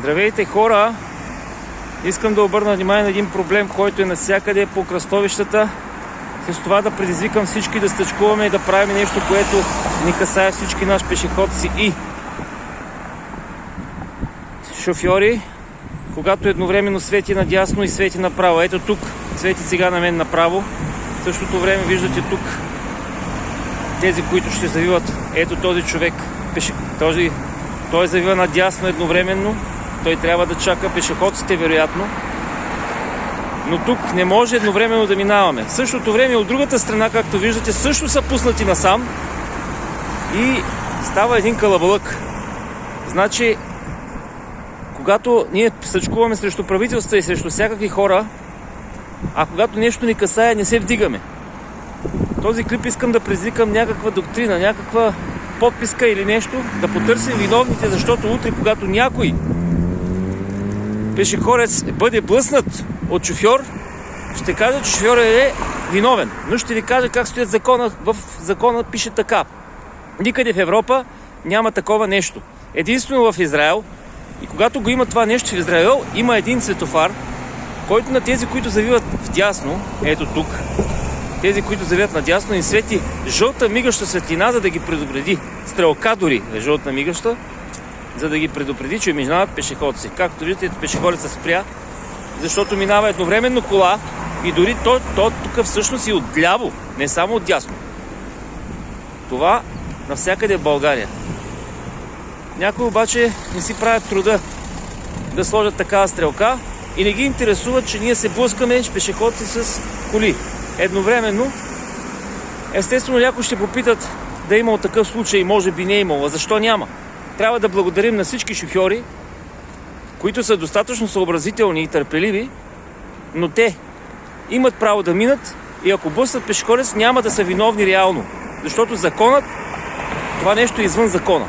Здравейте, хора! Искам да обърна внимание на един проблем, който е навсякъде по кръстовищата. С това да предизвикам всички да стъчкуваме и да правим нещо, което ни касае всички наши пешеходци и шофьори, когато едновременно свети надясно и свети направо. Ето тук свети сега на мен направо. В същото време виждате тук тези, които ще завиват. Ето този човек, той завива надясно едновременно. Той трябва да чака пешеходците, вероятно. Но тук не може едновременно да минаваме. В същото време от другата страна, както виждате, също са пуснати насам. И става един калабалък. Значи, когато ние стъчкуваме срещу правителства и срещу всякакви хора, а когато нещо ни касае, не се вдигаме. Този клип искам да предизвикам някаква доктрина, някаква подписка или нещо, да потърсим виновните, защото утре, когато някой пешеходец бъде блъснат от шофьор, ще каже, че шофьорът е виновен. Но ще ви кажа как стоят закона. В закона пише така. Никъде в Европа няма такова нещо. Единствено в Израел. И когато го има това нещо в Израел, има един светофар, който на тези, които завиват вдясно, ето тук, тези, които завиват надясно, им свети жълта мигаща светлина, за да ги предупреди. Стрелка дори е жълта мигаща, за да ги предупреди, че минават пешеходци. Както виждате, пешеходеца спря, защото минава едновременно кола и дори то тук всъщност и отляво, не само отдясно. Това навсякъде в България. Някои обаче не си правят труда да сложат такава стрелка и не ги интересува, че ние се блъскаме с пешеходци с коли. Едновременно, естествено, някои ще попитат да е имал такъв случай, може би не е имало. Защо няма? Трябва да благодарим на всички шофьори, които са достатъчно съобразителни и търпеливи, но те имат право да минат и ако блъснат пешеходец, няма да са виновни реално. Защото законът, това нещо е извън закона.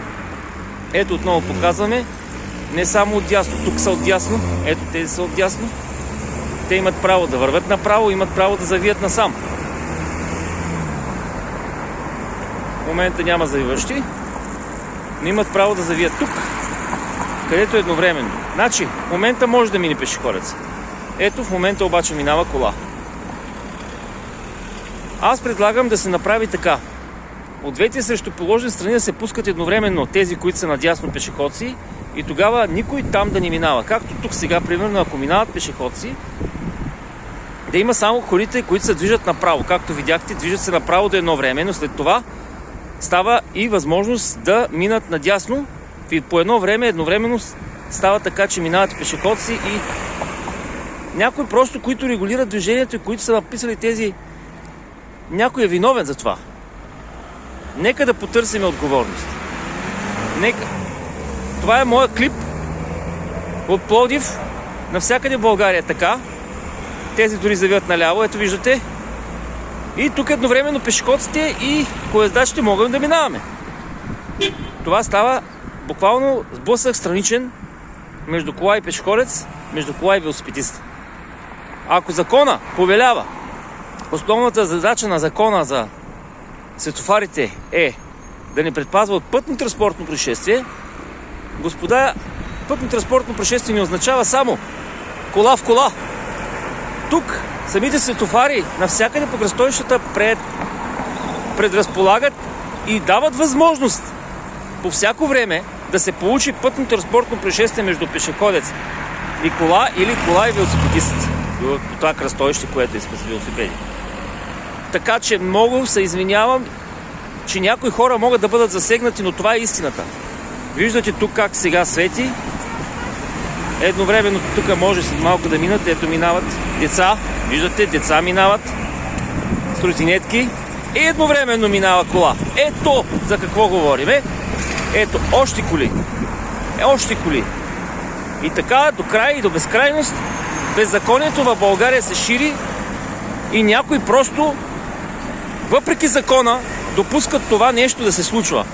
Ето отново показваме, не само отдясно, тук са отдясно, ето тези са отдясно. Те имат право да вървят направо, имат право да завият насам. В момента няма завиващи, но имат право да завият тук, където едновременно. Значи, в момента може да мине пешеходец. Ето, в момента обаче минава кола. Аз предлагам да се направи така. От двете срещу положени страни да се пускат едновременно тези, които са надясно пешеходци и тогава никой там да не минава. Както тук сега, примерно, ако минават пешеходци, да има само хорите, които се движат направо. Както видяхте, движат се направо до едно време, но след това става и възможност да минат надясно и по едно време, едновременно става така, че минават пешеходци и някой просто, които регулират движението и които са написали тези, някой е виновен за това. Нека да потърсим отговорност. Нека. Това е моят клип от Пловдив. Навсякъде в България е така. Тези дори завият наляво, ето виждате. И тук едновременно пешеходците и колездачите могат да минаваме. Това става буквално сблъсък страничен между кола и пешеходец, между кола и велосипедист. Ако закона повелява, основната задача на закона за светофарите е да ни предпазва от пътно-транспортно происшествие, господа, пътно-транспортно происшествие не означава само кола в кола. Тук самите светофари навсякъде по кръстовищата предразполагат и дават възможност по всяко време да се получи пътно-транспортно происшествие между пешеходец и кола или кола и велосипедист. По това кръстовище, което е с велосипеди. Така че много се извинявам, че някои хора могат да бъдат засегнати, но това е истината. Виждате тук как сега свети. Едновременно тук може след малко да минат. Ето минават деца. Виждате, деца минават с тротинетки. И едновременно минава кола. Ето за какво говорим. Ето още коли. Още коли. И така до край и до безкрайност беззаконието в България се шири и някой просто, въпреки закона, допускат това нещо да се случва.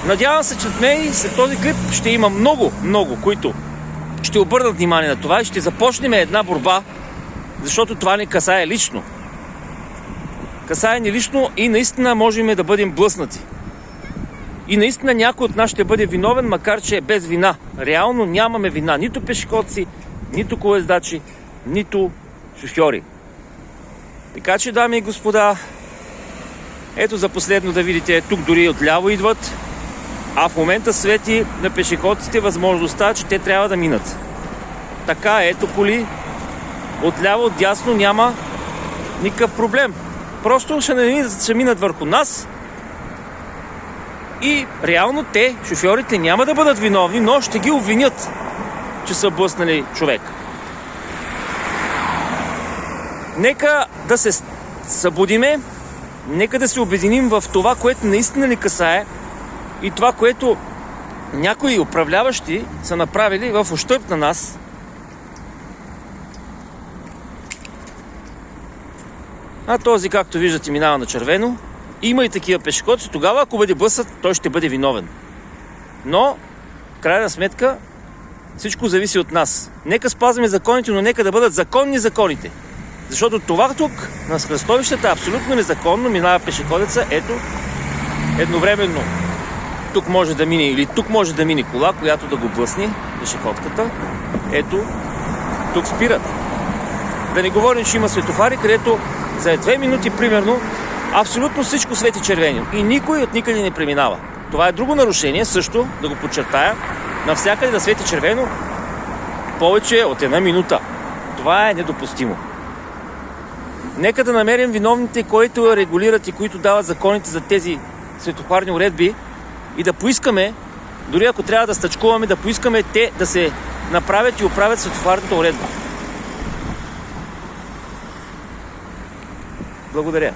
Надявам се, че след този клип ще има много, които ще обърнат внимание на това и ще започнем една борба, защото това не касае лично. Касае ни лично и наистина можем да бъдем блъснати. И наистина някой от нас ще бъде виновен, макар че е без вина. Реално нямаме вина. Нито пешеходци, нито колездачи, нито шофьори. Така че, дами и господа, ето за последно да видите, тук дори отляво идват, а в момента свети на пешеходците възможността, че те трябва да минат. Така, ето коли, отляво, отдясно няма никакъв проблем. Просто ще минат върху нас и реално те, шофьорите, няма да бъдат виновни, но ще ги обвинят, че са блъснали човек. Нека да се събудиме, нека да се обединим в това, което наистина ни касае и това, което някои управляващи са направили в ущърб на нас. А този, както виждате, минава на червено. Има и такива пешеходци. Тогава, ако бъде блъснат, той ще бъде виновен. Но, в крайна сметка, всичко зависи от нас. Нека спазваме законите, но нека да бъдат законни законите. Защото това тук, на кръстовищата, е абсолютно незаконно. Минава пешеходеца, ето, едновременно тук може да мине или тук може да мине кола, която да го блъсне, пешеходката. Ето, тук спират. Да не говорим, че има светофари, където за 2 минути, примерно, абсолютно всичко свети червено и никой от никъде не преминава. Това е друго нарушение, също, да го подчертая, навсякъде да свети червено повече от 1 минута. Това е недопустимо. Нека да намерим виновните, които регулират и които дават законите за тези светофарни уредби и да поискаме, дори ако трябва да стачкуваме, да поискаме те да се направят и оправят светофарната уредба. Благодаря.